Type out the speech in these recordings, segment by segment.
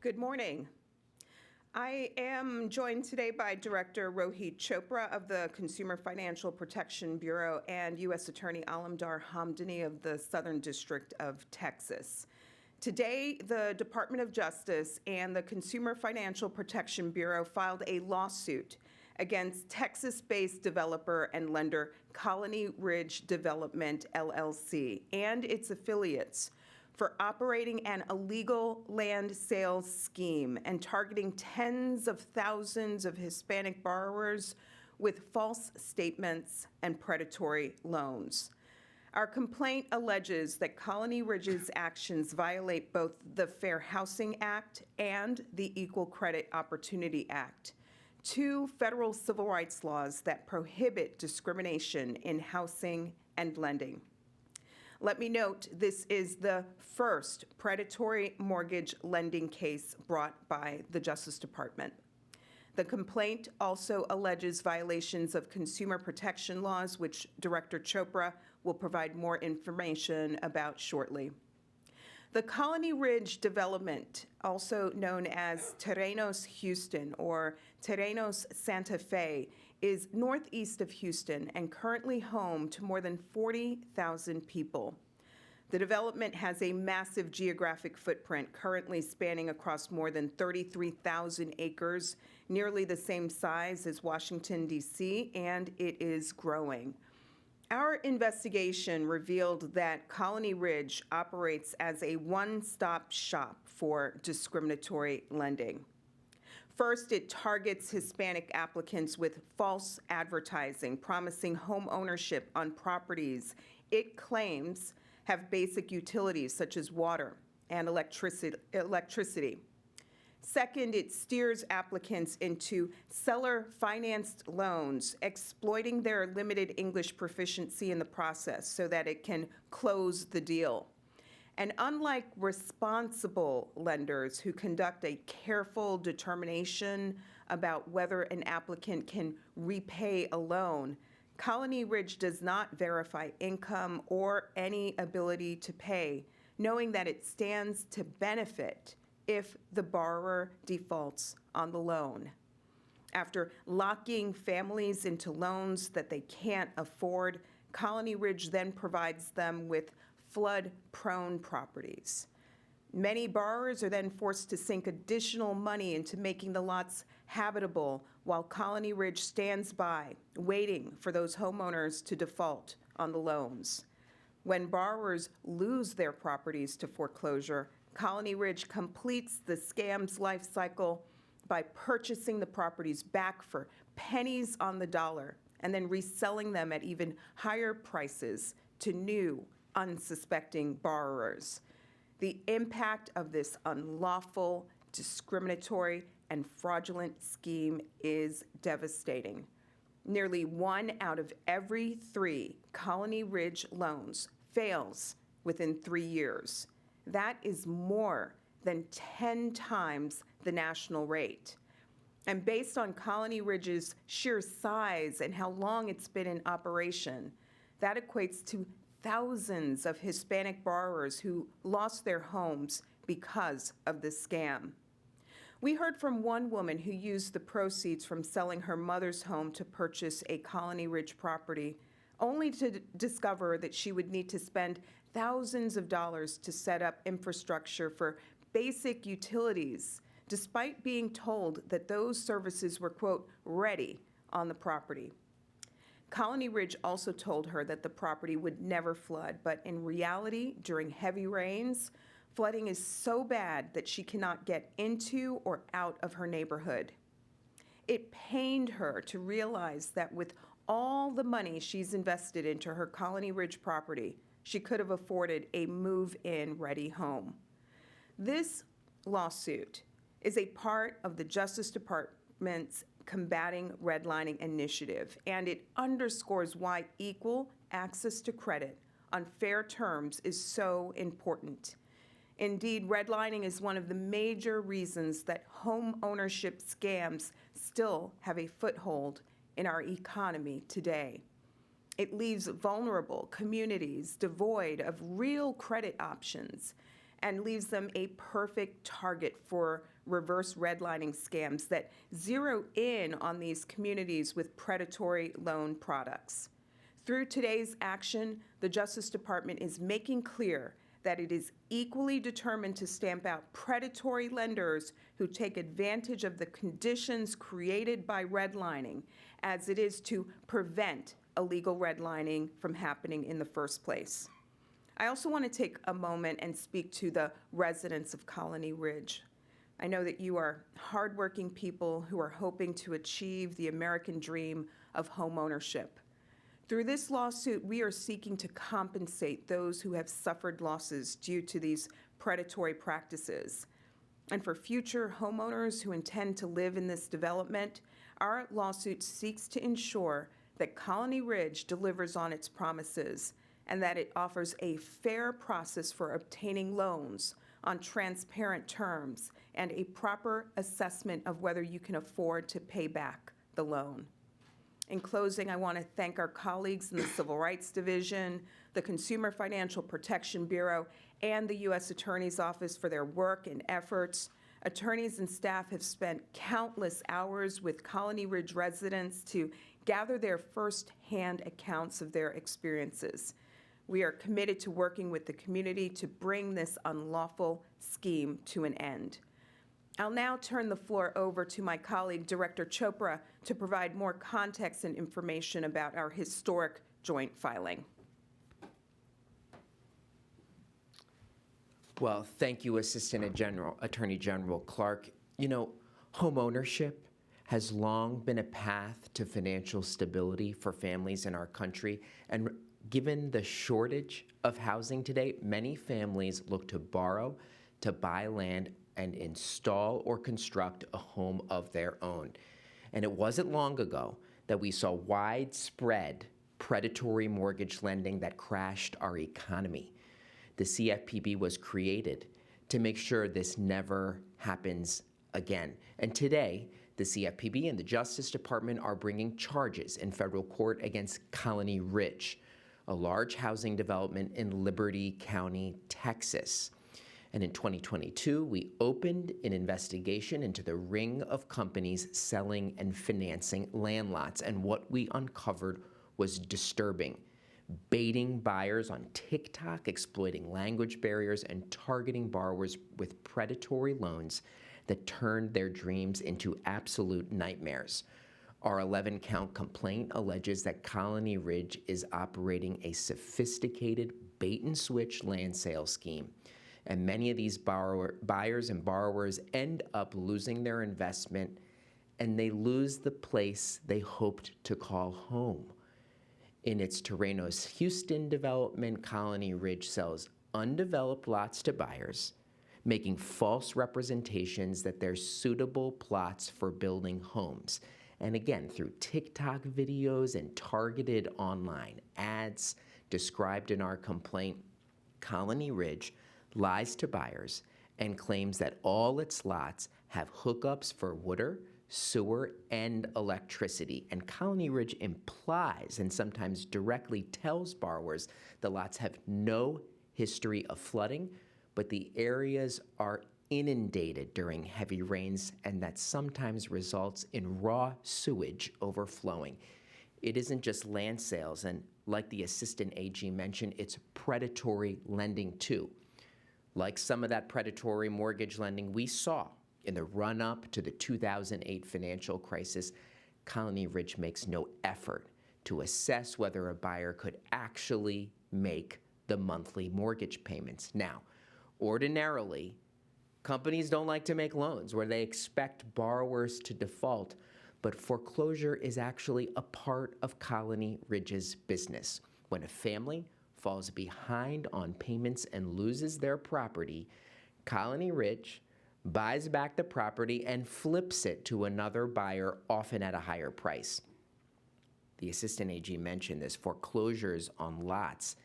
Good morning. I am joined today by Director Rohit Chopra of the Consumer Financial Protection Bureau and U.S. Attorney Alamdar Hamdani of the Southern District of Texas. Today, the Department of Justice and the Consumer Financial Protection Bureau filed a lawsuit against Texas-based developer and lender Colony Ridge Development, LLC, and its affiliates for operating an illegal land sales scheme and targeting tens of thousands of Hispanic borrowers with false statements and predatory loans. Our complaint alleges that Colony Ridge's actions violate both the Fair Housing Act and the Equal Credit Opportunity Act, two federal civil rights laws that prohibit discrimination in housing and lending. Let me note, this is the first predatory mortgage lending case brought by the Justice Department. The complaint also alleges violations of consumer protection laws, which Director Chopra will provide more information about shortly. The Colony Ridge development, also known as Terrenos Houston or Terrenos Santa Fe, is northeast of Houston and currently home to more than 40,000 people. The development has a massive geographic footprint, currently spanning across more than 33,000 acres, nearly the same size as Washington, D.C., and it is growing. Our investigation revealed that Colony Ridge operates as a one-stop shop for discriminatory lending. First, it targets Hispanic applicants with false advertising, promising home ownership on properties it claims have basic utilities such as water and electricity. Second, it steers applicants into seller-financed loans, exploiting their limited English proficiency in the process so that it can close the deal. And unlike responsible lenders who conduct a careful determination about whether an applicant can repay a loan, Colony Ridge does not verify income or any ability to pay, knowing that it stands to benefit if the borrower defaults on the loan. After locking families into loans that they can't afford, Colony Ridge then provides them with flood-prone properties. Many borrowers are then forced to sink additional money into making the lots habitable while Colony Ridge stands by, waiting for those homeowners to default on the loans. When borrowers lose their properties to foreclosure, Colony Ridge completes the scam's life cycle by purchasing the properties back for pennies on the dollar and then reselling them at even higher prices to new, unsuspecting borrowers. The impact of this unlawful, discriminatory, and fraudulent scheme is devastating. Nearly 1 out of every 3 Colony Ridge loans fails within 3 years. That is more than 10 times the national rate. And based on Colony Ridge's sheer size and how long it's been in operation, that equates to thousands of Hispanic borrowers who lost their homes because of this scam. We heard from one woman who used the proceeds from selling her mother's home to purchase a Colony Ridge property, only to discover that she would need to spend thousands of dollars to set up infrastructure for basic utilities, despite being told that those services were, quote, ready on the property. Colony Ridge also told her that the property would never flood, but in reality, during heavy rains, flooding is so bad that she cannot get into or out of her neighborhood. It pained her to realize that with all the money she's invested into her Colony Ridge property, she could have afforded a move-in ready home. This lawsuit is a part of the Justice Department's Combating Redlining Initiative, and it underscores why equal access to credit on fair terms is so important. Indeed, redlining is one of the major reasons that home ownership scams still have a foothold in our economy today. It leaves vulnerable communities devoid of real credit options and leaves them a perfect target for reverse redlining scams that zero in on these communities with predatory loan products. Through today's action, the Justice Department is making clear that it is equally determined to stamp out predatory lenders who take advantage of the conditions created by redlining, as it is to prevent illegal redlining from happening in the first place. I also want to take a moment and speak to the residents of Colony Ridge. I know that you are hardworking people who are hoping to achieve the American dream of homeownership. Through this lawsuit, we are seeking to compensate those who have suffered losses due to these predatory practices. And for future homeowners who intend to live in this development, our lawsuit seeks to ensure that Colony Ridge delivers on its promises and that it offers a fair process for obtaining loans on transparent terms and a proper assessment of whether you can afford to pay back the loan. In closing, I want to thank our colleagues in the Civil Rights Division, the Consumer Financial Protection Bureau, and the U.S. Attorney's Office for their work and efforts. Attorneys and staff have spent countless hours with Colony Ridge residents to gather their first-hand accounts of their experiences. We are committed to working with the community to bring this unlawful scheme to an end. I'll now turn the floor over to my colleague, Director Chopra, to provide more context and information about our historic joint filing. Well, thank you, Attorney General Clark. You know, homeownership has long been a path to financial stability for families in our country, and given the shortage of housing today, many families look to borrow to buy land and install or construct a home of their own. And it wasn't long ago that we saw widespread predatory mortgage lending that crashed our economy. The CFPB was created to make sure this never happens again. And today, the CFPB and the Justice Department are bringing charges in federal court against Colony Ridge, a large housing development in Liberty County, Texas. And in 2022, we opened an investigation into the ring of companies selling and financing land lots. And what we uncovered was disturbing: baiting buyers on TikTok, exploiting language barriers, and targeting borrowers with predatory loans that turned their dreams into absolute nightmares. Our 11-count complaint alleges that Colony Ridge is operating a sophisticated bait-and-switch land sale scheme. And many of these buyers and borrowers end up losing their investment, and they lose the place they hoped to call home. In its Terrenos Houston development, Colony Ridge sells undeveloped lots to buyers, making false representations that they're suitable plots for building homes. And again, through TikTok videos and targeted online ads described in our complaint, Colony Ridge lies to buyers and claims that all its lots have hookups for water, sewer, and electricity. And Colony Ridge implies and sometimes directly tells borrowers the lots have no history of flooding, but the areas are inundated during heavy rains, and that sometimes results in raw sewage overflowing. It isn't just land sales, and like the Assistant AG mentioned, it's predatory lending too. Like some of that predatory mortgage lending we saw in the run-up to the 2008 financial crisis, Colony Ridge makes no effort to assess whether a buyer could actually make the monthly mortgage payments. Now, ordinarily, companies don't like to make loans where they expect borrowers to default, but foreclosure is actually a part of Colony Ridge's business. When a family falls behind on payments and loses their property, Colony Ridge buys back the property and flips it to another buyer, often at a higher price. The Assistant AG mentioned this. Foreclosures on lots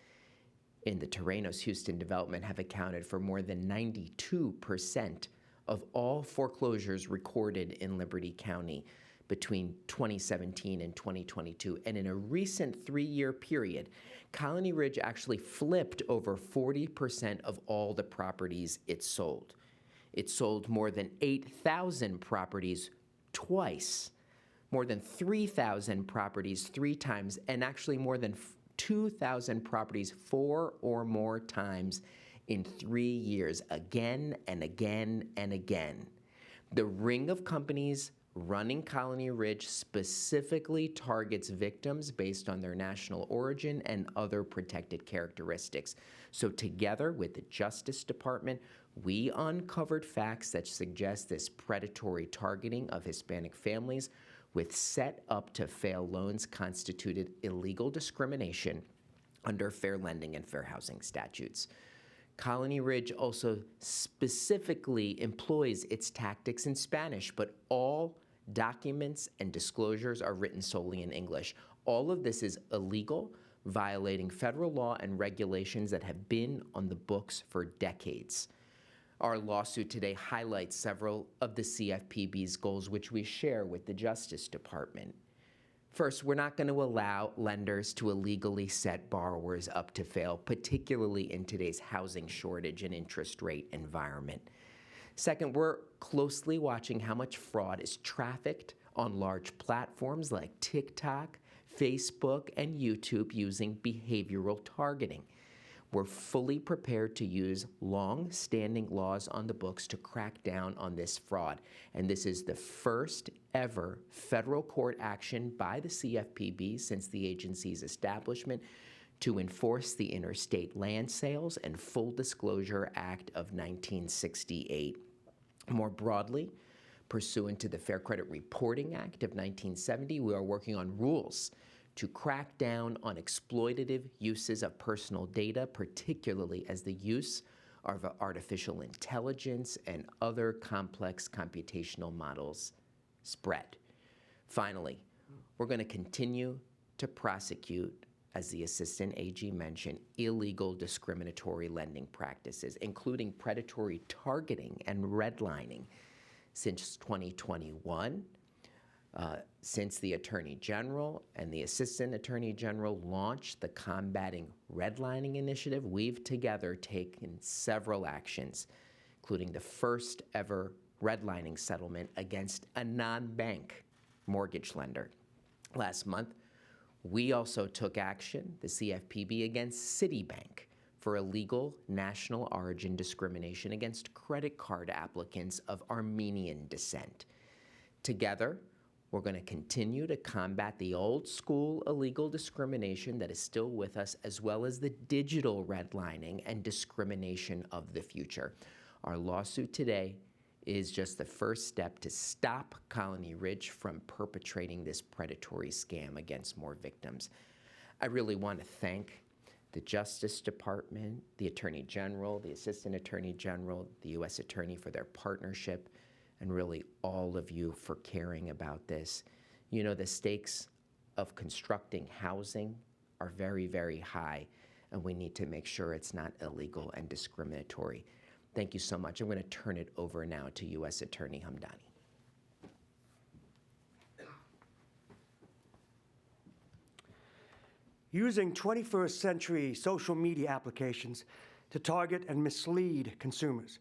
in the Terrenos Houston development have accounted for more than 92% of all foreclosures recorded in Liberty County. between 2017 and 2022. And in a recent 3-year period, Colony Ridge actually flipped over 40% of all the properties it sold. It sold more than 8,000 properties twice, more than 3,000 properties 3 times, and actually more than 2,000 properties 4 or more times in 3 years, again and again and again. The ring of companies running Colony Ridge specifically targets victims based on their national origin and other protected characteristics. So together with the Justice Department, we uncovered facts that suggest this predatory targeting of Hispanic families with set-up-to-fail loans constituted illegal discrimination under fair lending and fair housing statutes. Colony Ridge also specifically employs its tactics in Spanish, but all documents and disclosures are written solely in English. All of this is illegal, violating federal law and regulations that have been on the books for decades. Our lawsuit today highlights several of the CFPB's goals, which we share with the Justice Department. First, we're not going to allow lenders to illegally set borrowers up to fail, particularly in today's housing shortage and interest rate environment. Second, we're closely watching how much fraud is trafficked on large platforms like TikTok, Facebook, and YouTube using behavioral targeting. We're fully prepared to use long-standing laws on the books to crack down on this fraud. And this is the first ever federal court action by the CFPB since the agency's establishment to enforce the Interstate Land Sales and Full Disclosure Act of 1968. More broadly, pursuant to the Fair Credit Reporting Act of 1970, we are working on rules to crack down on exploitative uses of personal data, particularly as the use of artificial intelligence and other complex computational models spread. Finally, we're going to continue to prosecute, as the Assistant AG mentioned, illegal discriminatory lending practices, including predatory targeting and redlining. Since 2021, since the Attorney General and the Assistant Attorney General launched the Combating Redlining Initiative, we've together taken several actions, including the first ever redlining settlement against a non-bank mortgage lender. Last month, we also took action, the CFPB, against Citibank for illegal national origin discrimination against credit card applicants of Armenian descent. Together, we're going to continue to combat the old school illegal discrimination that is still with us, as well as the digital redlining and discrimination of the future. Our lawsuit today is just the first step to stop Colony Ridge from perpetrating this predatory scam against more victims. I really want to thank the Justice Department, the Attorney General, the Assistant Attorney General, the U.S. Attorney for their partnership, and really all of you for caring about this. You know, the stakes of constructing housing are very, very high, and we need to make sure it's not illegal and discriminatory. Thank you so much. I'm going to turn it over now to U.S. Attorney Hamdani. Using 21st century social media applications to target and mislead consumers,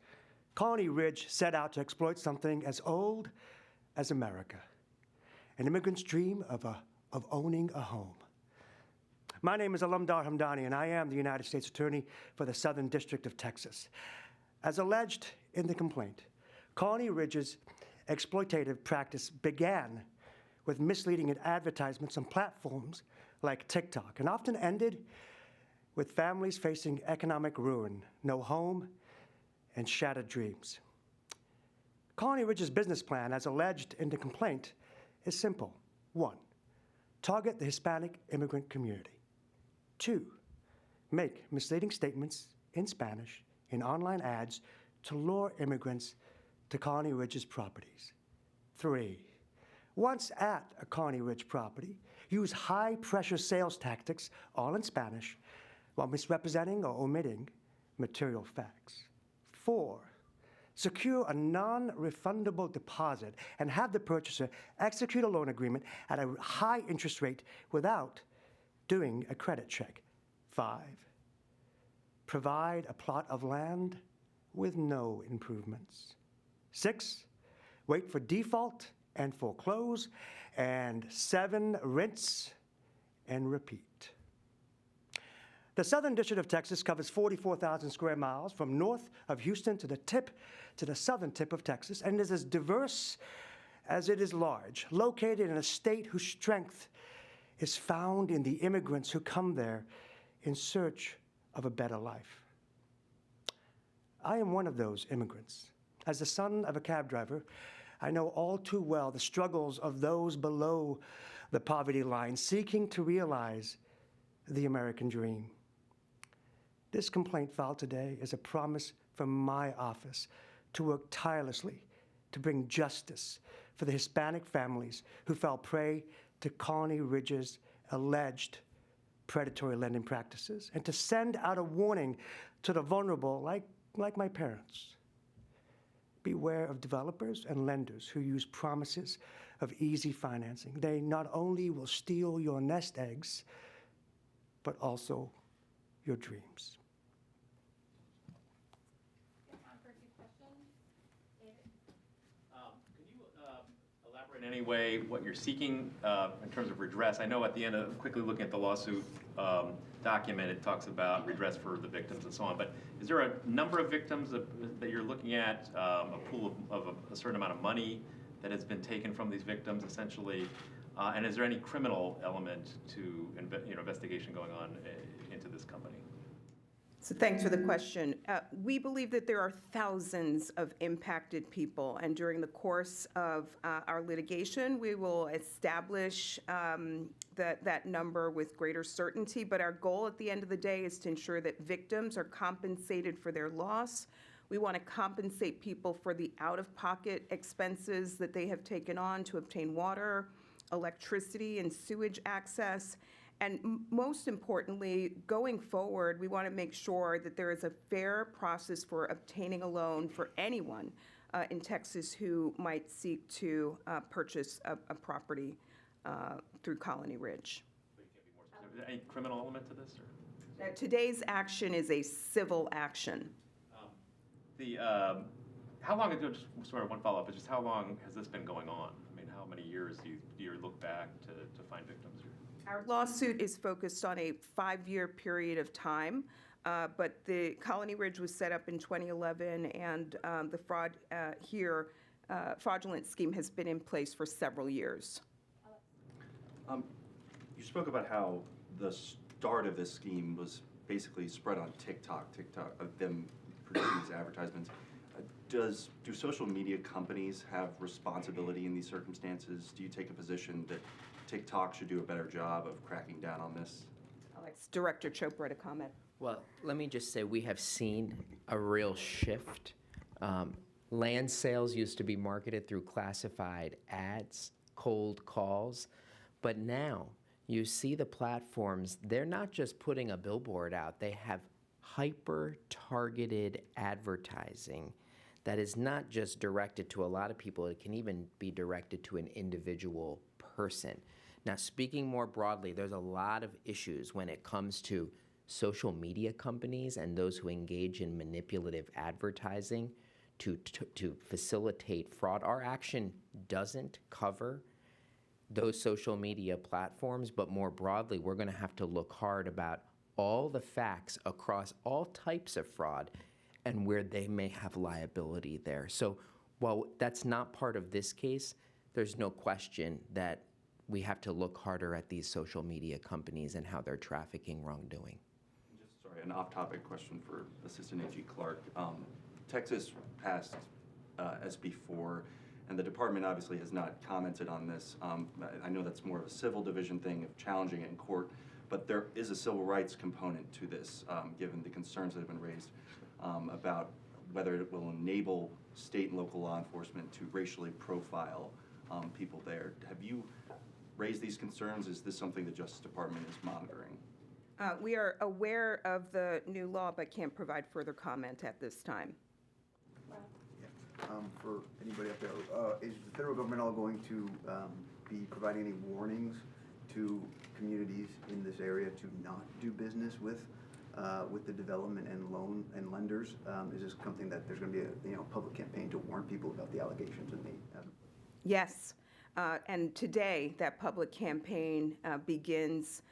Colony Ridge set out to exploit something as old as America, an immigrant's dream of owning a home. My name is Alamdar Hamdani, and I am the United States Attorney for the Southern District of Texas. As alleged in the complaint, Colony Ridge's exploitative practice began with misleading advertisements on platforms like TikTok and often ended with families facing economic ruin, no home, and shattered dreams. Colony Ridge's business plan, as alleged in the complaint, is simple. 1, target the Hispanic immigrant community. 2, make misleading statements in Spanish in online ads to lure immigrants to Colony Ridge's properties. 3, once at a Colony Ridge property, use high-pressure sales tactics, all in Spanish, while misrepresenting or omitting material facts. 4, secure a non-refundable deposit, and have the purchaser execute a loan agreement at a high interest rate without doing a credit check. 5, provide a plot of land with no improvements. 6, wait for default and foreclose. And 7, rinse and repeat. The Southern District of Texas covers 44,000 square miles from north of Houston to the southern tip of Texas, and is as diverse as it is large, located in a state whose strength is found in the immigrants who come there in search of a better life. I am one of those immigrants. As the son of a cab driver, I know all too well the struggles of those below the poverty line seeking to realize the American dream. This complaint filed today is a promise from my office to work tirelessly to bring justice for the Hispanic families who fell prey to Colony Ridge's alleged predatory lending practices, and to send out a warning to the vulnerable like my parents. Beware of developers and lenders who use promises of easy financing. They not only will steal your nest eggs, but also your dreams. Time for a few questions. David? Could you elaborate in any way what you're seeking in terms of redress? I know at the end of quickly looking at the lawsuit document, it talks about redress for the victims and so on, but is there a number of victims that you're looking at, a pool of a certain amount of money that has been taken from these victims essentially? And is there any criminal element to investigation going on into this company? So thanks for the question. We believe that there are thousands of impacted people, and during the course of our litigation, we will establish that number with greater certainty. But our goal at the end of the day is to ensure that victims are compensated for their loss. We want to compensate people for the out-of-pocket expenses that they have taken on to obtain water, electricity, and sewage access. And most importantly, going forward, we want to make sure that there is a fair process for obtaining a loan for anyone in Texas who might seek to purchase a property through Colony Ridge. So you can't be more specific. Is there any criminal element to this? Or? Today's action is a civil action. How long ago, just sort of one follow-up, is just how long has this been going on? I mean, how many years do you look back to find victims here? Our lawsuit is focused on a 5-year period of time, but the Colony Ridge was set up in 2011, and the fraudulent scheme has been in place for several years. You spoke about how the start of this scheme was basically spread on TikTok, them producing these advertisements. Do social media companies have responsibility in these circumstances? Do you take a position that TikTok should do a better job of cracking down on this? I'll ask Director Chopra to comment. Well, let me just say we have seen a real shift. Land sales used to be marketed through classified ads, cold calls, but now you see the platforms, they're not just putting a billboard out, they have hyper-targeted advertising that is not just directed to a lot of people, it can even be directed to an individual person. Now, speaking more broadly, there's a lot of issues when it comes to social media companies and those who engage in manipulative advertising to facilitate fraud. Our action doesn't cover those social media platforms, but more broadly, we're going to have to look hard about all the facts across all types of fraud and where they may have liability there. So while that's not part of this case, there's no question that we have to look harder at these social media companies and how they're trafficking wrongdoing. Just, sorry, an off-topic question for Assistant AG Clark. Texas passed SB 4, and the department obviously has not commented on this. I know that's more of a civil division thing of challenging it in court, but there is a civil rights component to this, given the concerns that have been raised about whether it will enable state and local law enforcement to racially profile people there. Have you raised these concerns? Is this something the Justice Department is monitoring? We are aware of the new law, but can't provide further comment at this time. for anybody up there. Is the federal government all going to be providing any warnings to communities in this area to not do business with the development and loan and lenders? Is this something that there's going to be a public campaign to warn people about the allegations and the Yes, and today that public campaign begins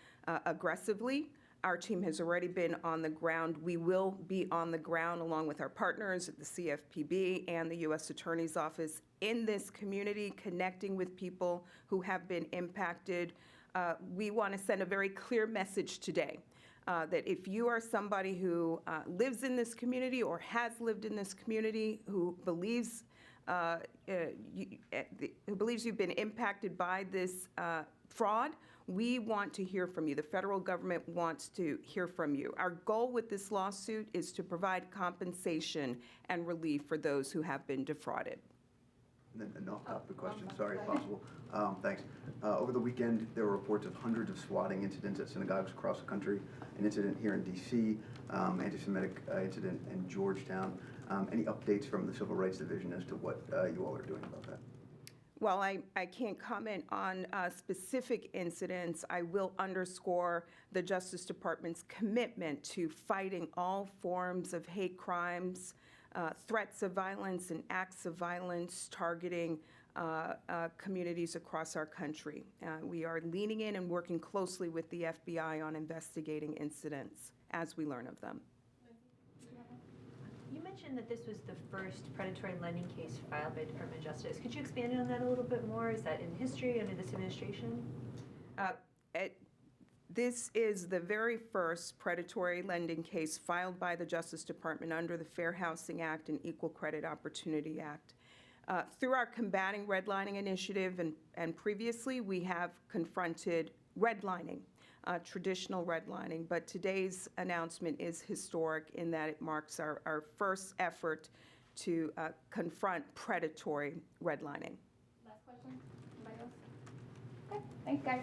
aggressively. Our team has already been on the ground. We will be on the ground along with our partners at the CFPB and the U.S. Attorney's Office in this community, connecting with people who have been impacted. We want to send a very clear message today. That if you are somebody who lives in this community or has lived in this community who believes you've been impacted by this fraud, we want to hear from you. The federal government wants to hear from you. Our goal with this lawsuit is to provide compensation and relief for those who have been defrauded. And then an off-topic question, sorry if possible. Thanks. Over the weekend, there were reports of hundreds of swatting incidents at synagogues across the country, an incident here in D.C., anti-Semitic incident in Georgetown. Any updates from the Civil Rights Division as to what you all are doing about that? While I can't comment on specific incidents, I will underscore the Justice Department's commitment to fighting all forms of hate crimes, threats of violence, and acts of violence targeting communities across our country. We are leaning in and working closely with the FBI on investigating incidents as we learn of them. You mentioned that this was the first predatory lending case filed by Department of Justice. Could you expand on that a little bit more? Is that in history under this administration? This is the very first predatory lending case filed by the Justice Department under the Fair Housing Act and Equal Credit Opportunity Act. Through our Combating Redlining initiative and previously, we have confronted redlining, traditional redlining, but today's announcement is historic in that it marks our first effort to confront predatory redlining. Last question? Anybody else? Okay, thanks, guys.